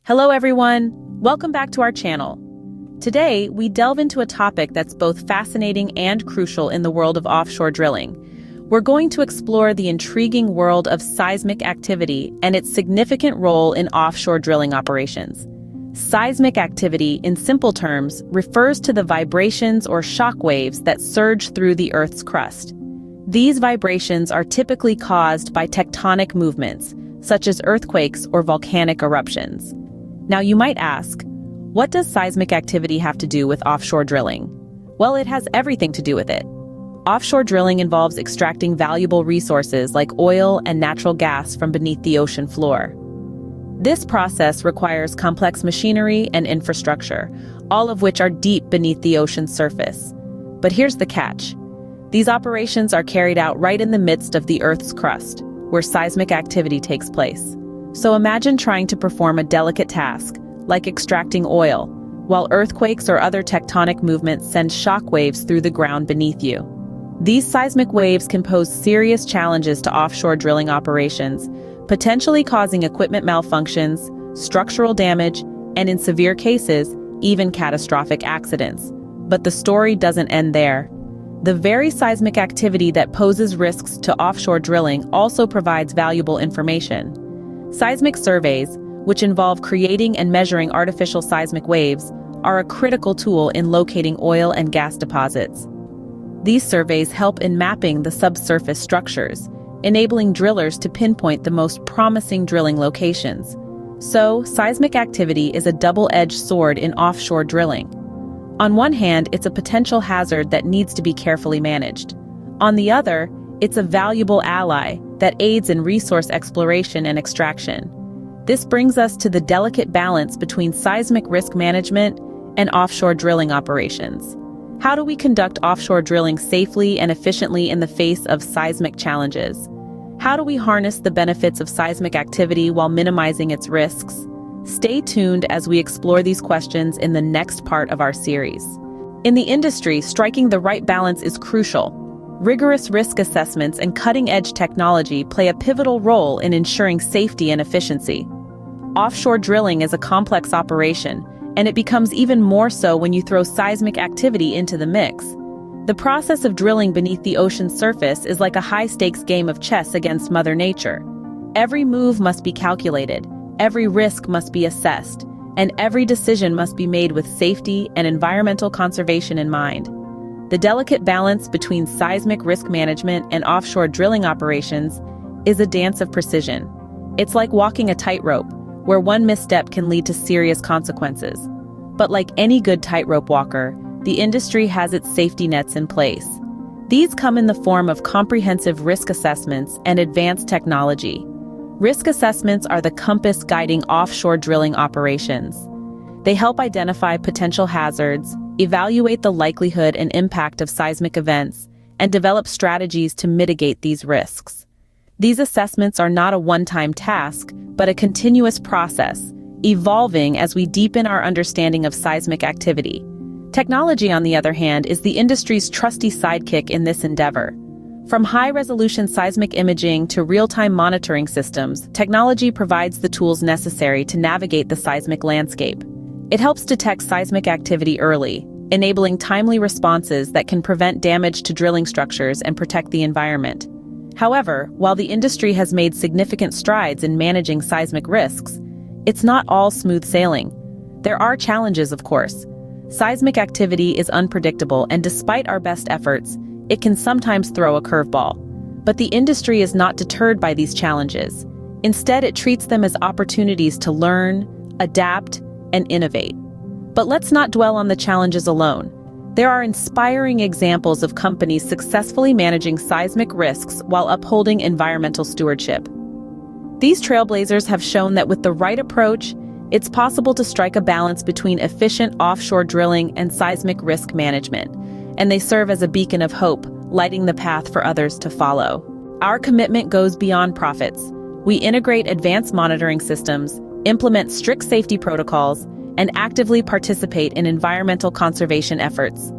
Hello everyone, welcome back to our channel. Today, we delve into a topic that's both fascinating and crucial in the world of offshore drilling. We're going to explore the intriguing world of seismic activity and its significant role in offshore drilling operations. Seismic activity, in simple terms, refers to the vibrations or shock waves that surge through the Earth's crust. These vibrations are typically caused by tectonic movements, such as earthquakes or volcanic eruptions. Now you might ask, what does seismic activity have to do with offshore drilling? Well, it has everything to do with it. Offshore drilling involves extracting valuable resources like oil and natural gas from beneath the ocean floor. This process requires complex machinery and infrastructure, all of which are deep beneath the ocean's surface. But here's the catch. These operations are carried out right in the midst of the Earth's crust, where seismic activity takes place. So imagine trying to perform a delicate task, like extracting oil, while earthquakes or other tectonic movements send shock waves through the ground beneath you. These seismic waves can pose serious challenges to offshore drilling operations, potentially causing equipment malfunctions, structural damage, and in severe cases, even catastrophic accidents. But the story doesn't end there. The very seismic activity that poses risks to offshore drilling also provides valuable information. Seismic surveys, which involve creating and measuring artificial seismic waves, are a critical tool in locating oil and gas deposits. These surveys help in mapping the subsurface structures, enabling drillers to pinpoint the most promising drilling locations. So, seismic activity is a double-edged sword in offshore drilling. On one hand, it's a potential hazard that needs to be carefully managed. On the other, it's a valuable ally that aids in resource exploration and extraction. This brings us to the delicate balance between seismic risk management and offshore drilling operations. How do we conduct offshore drilling safely and efficiently in the face of seismic challenges? How do we harness the benefits of seismic activity while minimizing its risks? Stay tuned as we explore these questions in the next part of our series. In the industry, striking the right balance is crucial. Rigorous risk assessments and cutting-edge technology play a pivotal role in ensuring safety and efficiency. Offshore drilling is a complex operation, and it becomes even more so when you throw seismic activity into the mix. The process of drilling beneath the ocean's surface is like a high-stakes game of chess against Mother Nature. Every move must be calculated, every risk must be assessed, and every decision must be made with safety and environmental conservation in mind. The delicate balance between seismic risk management and offshore drilling operations is a dance of precision. It's like walking a tightrope, where one misstep can lead to serious consequences. But like any good tightrope walker, the industry has its safety nets in place. These come in the form of comprehensive risk assessments and advanced technology. Risk assessments are the compass guiding offshore drilling operations. They help identify potential hazards, evaluate the likelihood and impact of seismic events, and develop strategies to mitigate these risks. These assessments are not a one-time task, but a continuous process, evolving as we deepen our understanding of seismic activity. Technology, on the other hand, is the industry's trusty sidekick in this endeavor. From high-resolution seismic imaging to real-time monitoring systems, technology provides the tools necessary to navigate the seismic landscape. It helps detect seismic activity early, enabling timely responses that can prevent damage to drilling structures and protect the environment. However, while the industry has made significant strides in managing seismic risks, it's not all smooth sailing. There are challenges, of course. Seismic activity is unpredictable, and despite our best efforts, it can sometimes throw a curveball. But the industry is not deterred by these challenges. Instead, it treats them as opportunities to learn, adapt, and innovate. But let's not dwell on the challenges alone. There are inspiring examples of companies successfully managing seismic risks while upholding environmental stewardship. These trailblazers have shown that with the right approach, it's possible to strike a balance between efficient offshore drilling and seismic risk management, and they serve as a beacon of hope, lighting the path for others to follow. Our commitment goes beyond profits. We integrate advanced monitoring systems, implement strict safety protocols, and actively participate in environmental conservation efforts.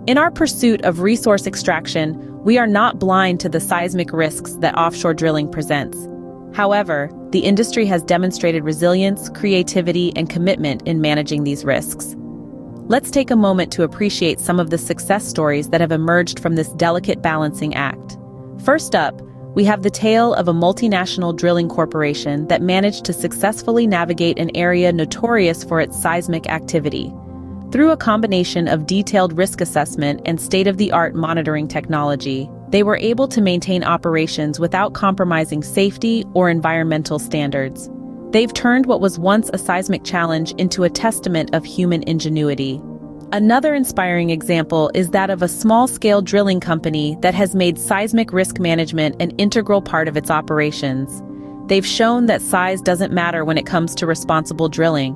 In our pursuit of resource extraction, we are not blind to the seismic risks that offshore drilling presents. However, the industry has demonstrated resilience, creativity, and commitment in managing these risks. Let's take a moment to appreciate some of the success stories that have emerged from this delicate balancing act. First up, we have the tale of a multinational drilling corporation that managed to successfully navigate an area notorious for its seismic activity. Through a combination of detailed risk assessment and state-of-the-art monitoring technology, they were able to maintain operations without compromising safety or environmental standards. They've turned what was once a seismic challenge into a testament of human ingenuity. Another inspiring example is that of a small-scale drilling company that has made seismic risk management an integral part of its operations. They've shown that size doesn't matter when it comes to responsible drilling.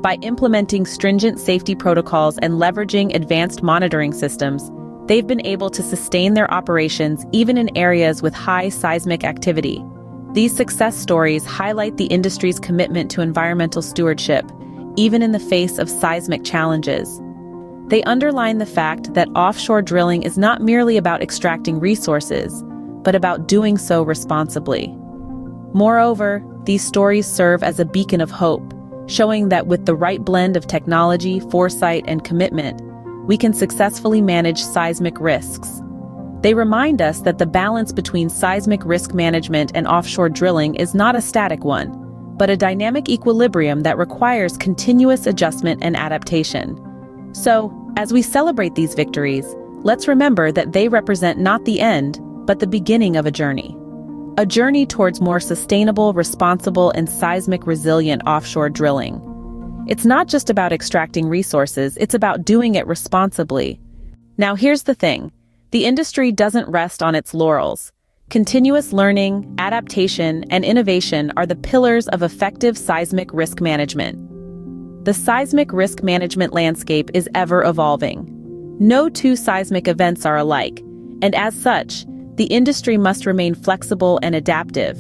By implementing stringent safety protocols and leveraging advanced monitoring systems, they've been able to sustain their operations even in areas with high seismic activity. These success stories highlight the industry's commitment to environmental stewardship, even in the face of seismic challenges. They underline the fact that offshore drilling is not merely about extracting resources, but about doing so responsibly. Moreover, these stories serve as a beacon of hope, showing that with the right blend of technology, foresight, and commitment, we can successfully manage seismic risks. They remind us that the balance between seismic risk management and offshore drilling is not a static one, but a dynamic equilibrium that requires continuous adjustment and adaptation. So, as we celebrate these victories, let's remember that they represent not the end, but the beginning of a journey. A journey towards more sustainable, responsible, and seismic resilient offshore drilling. It's not just about extracting resources, it's about doing it responsibly. Now here's the thing. The industry doesn't rest on its laurels. Continuous learning, adaptation, and innovation are the pillars of effective seismic risk management. The seismic risk management landscape is ever evolving. No two seismic events are alike, and as such, the industry must remain flexible and adaptive.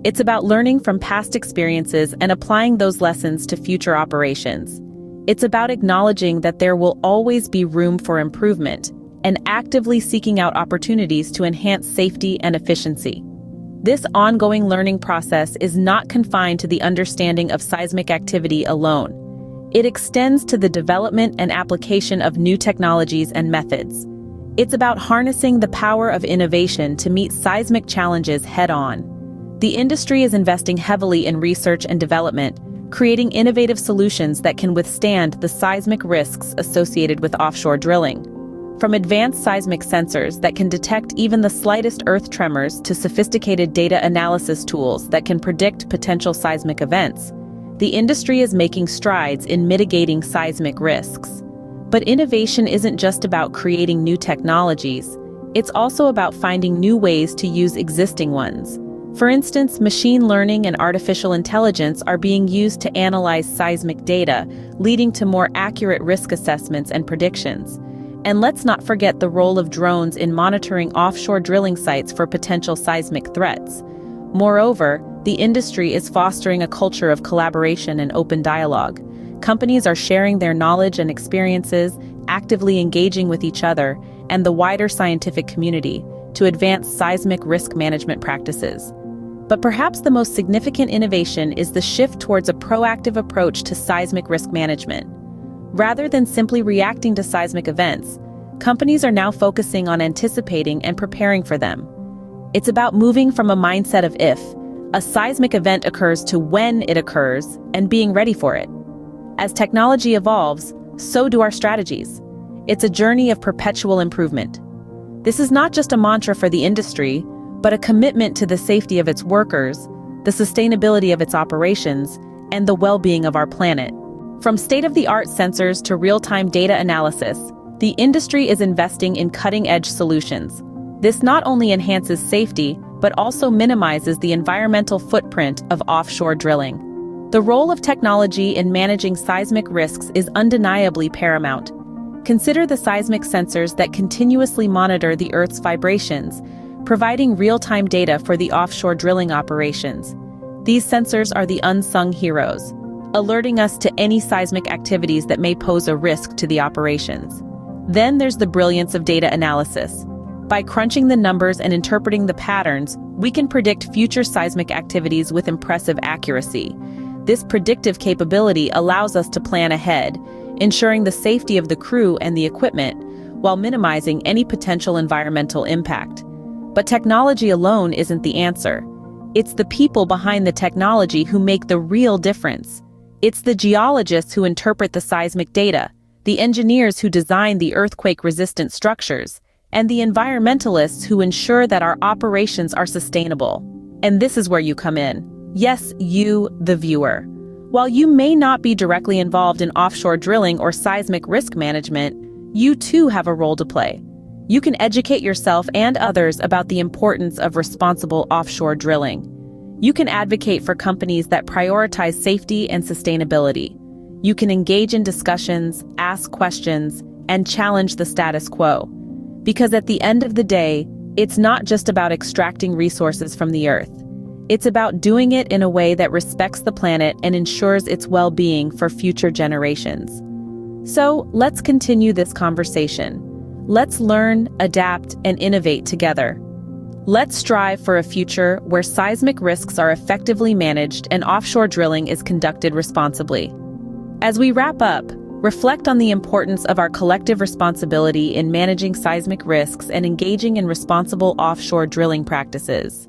It's about learning from past experiences and applying those lessons to future operations. It's about acknowledging that there will always be room for improvement and actively seeking out opportunities to enhance safety and efficiency. This ongoing learning process is not confined to the understanding of seismic activity alone. It extends to the development and application of new technologies and methods. It's about harnessing the power of innovation to meet seismic challenges head-on. The industry is investing heavily in research and development, creating innovative solutions that can withstand the seismic risks associated with offshore drilling. From advanced seismic sensors that can detect even the slightest earth tremors to sophisticated data analysis tools that can predict potential seismic events, the industry is making strides in mitigating seismic risks. But innovation isn't just about creating new technologies, it's also about finding new ways to use existing ones. For instance, machine learning and artificial intelligence are being used to analyze seismic data, leading to more accurate risk assessments and predictions. And let's not forget the role of drones in monitoring offshore drilling sites for potential seismic threats. Moreover, the industry is fostering a culture of collaboration and open dialogue. Companies are sharing their knowledge and experiences, actively engaging with each other and the wider scientific community to advance seismic risk management practices. But perhaps the most significant innovation is the shift towards a proactive approach to seismic risk management. Rather than simply reacting to seismic events, companies are now focusing on anticipating and preparing for them. It's about moving from a mindset of if a seismic event occurs to when it occurs and being ready for it. As technology evolves, so do our strategies. It's a journey of perpetual improvement. This is not just a mantra for the industry, but a commitment to the safety of its workers, the sustainability of its operations, and the well-being of our planet. From state-of-the-art sensors to real-time data analysis, the industry is investing in cutting-edge solutions. This not only enhances safety, but also minimizes the environmental footprint of offshore drilling. The role of technology in managing seismic risks is undeniably paramount. Consider the seismic sensors that continuously monitor the Earth's vibrations, providing real-time data for the offshore drilling operations. These sensors are the unsung heroes, alerting us to any seismic activities that may pose a risk to the operations. Then there's the brilliance of data analysis. By crunching the numbers and interpreting the patterns, We can predict future seismic activities with impressive accuracy. This predictive capability allows us to plan ahead, ensuring the safety of the crew and the equipment, while minimizing any potential environmental impact. But technology alone isn't the answer. It's the people behind the technology who make the real difference. It's the geologists who interpret the seismic data, the engineers who design the earthquake-resistant structures, and the environmentalists who ensure that our operations are sustainable. And this is where you come in. Yes, you, the viewer. While you may not be directly involved in offshore drilling or seismic risk management, you too have a role to play. You can educate yourself and others about the importance of responsible offshore drilling. You can advocate for companies that prioritize safety and sustainability. You can engage in discussions, ask questions, and challenge the status quo. Because at the end of the day, it's not just about extracting resources from the earth. It's about doing it in a way that respects the planet and ensures its well-being for future generations. So, let's continue this conversation. Let's learn, adapt, and innovate together. Let's strive for a future where seismic risks are effectively managed and offshore drilling is conducted responsibly. As we wrap up, reflect on the importance of our collective responsibility in managing seismic risks and engaging in responsible offshore drilling practices.